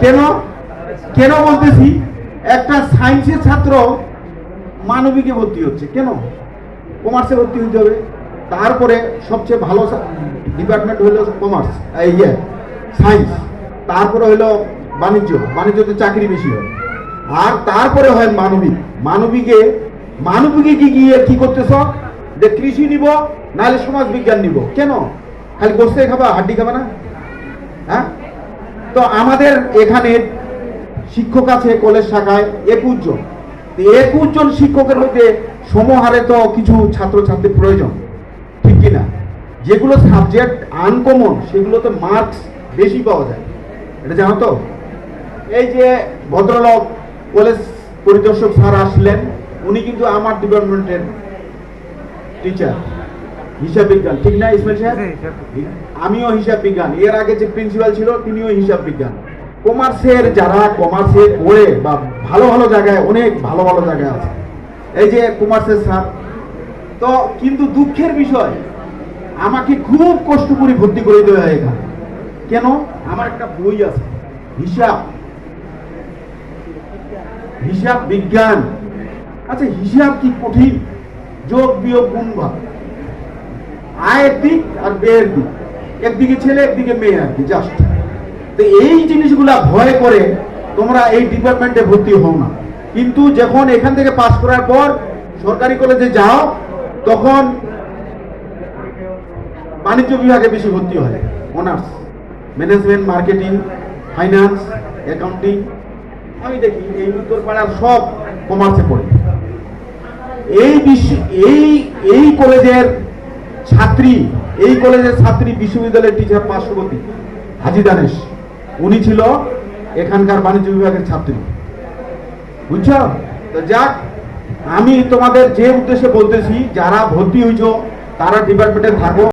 কেন কেন বলতেছি, একটা সায়েন্সের ছাত্র মানবিকে ভর্তি হচ্ছে, কেন কমার্সে ভর্তি হতে হবে? তারপরে সবচেয়ে ভালো ডিপার্টমেন্ট হলো কমার্স, সায়েন্স, তারপরে হলো বাণিজ্য, বাণিজ্যতে চাকরি বেশি হয়, আর তারপরে হয় মানবিক। মানবিকে কি গিয়ে কি করতেছ, যে কৃষি নিব নাহলে সমাজ বিজ্ঞান নিব, কেন? খালি গোস্তে খাবা, হাড্ডি খাবা না? হ্যাঁ, তো আমাদের এখানে শিক্ষক আছে কলেজ শাখায় 21 জন। 21 জন শিক্ষকের মধ্যে সমহারে তো কিছু ছাত্রছাত্রী প্রয়োজন, ঠিক কিনা? যেগুলো সাবজেক্ট আনকমন সেগুলোতে মার্কস বেশি পাওয়া যায়, এটা জানো তো? এই যে ভদ্রলোক কলেজ পরিদর্শক স্যার আসলেন, উনি কিন্তু আমার ডিপার্টমেন্টের টিচার, হিসাব বিজ্ঞান, ঠিক না ইসমাইল সাহেব? আমিও হিসাব বিজ্ঞান, এর আগে যে প্রিন্সিপাল ছিল তিনিও হিসাব বিজ্ঞান। কমার্সের যারা কমার্সে পড়ে বা ভালো ভালো জায়গায়, অনেক ভালো ভালো জায়গায় আছে, এই যে কমার্সের স্যার। তো কিন্তু দুঃখের বিষয়, আমাকে খুব কষ্ট করে ভর্তি করে দেওয়া হয় এখানে। কেন? আমার একটা বই আছে, হিসাব বিজ্ঞান। আচ্ছা, হিসাব কি কঠিন? যোগ বিয়োগ গুণ ভাগ, আয়ের দিক আর ব্যয়ের দিক, একদিকে ছেলে একদিকে মেয়ে আর কি, জাস্ট। তো এই জিনিসগুলা ভয় করে তোমরা এই ডিপার্টমেন্টে ভর্তি হও না। কিন্তু যখন এখান থেকে পাস করার পর সরকারি কলেজে যাও, তখন বাণিজ্য বিভাগে বেশি ভর্তি হয়, honours, management, marketing, finance, accounting. আমি দেখি এই উত্তরপাড়ার সব কমার্সে পড়ে। এই কলেজের ছাত্রী, বিশ্ববিদ্যালয়ের টিচার পার্শ্ববর্তী হাজি দানেশ, উনি ছিল এখানকার বাণিজ্য বিভাগের ছাত্রী, বুঝছো? তো যাক, আমি তোমাদের যে উদ্দেশ্যে বলতেছি, যারা ভর্তি হইছো তারা ডিপার্টমেন্টে থাকো।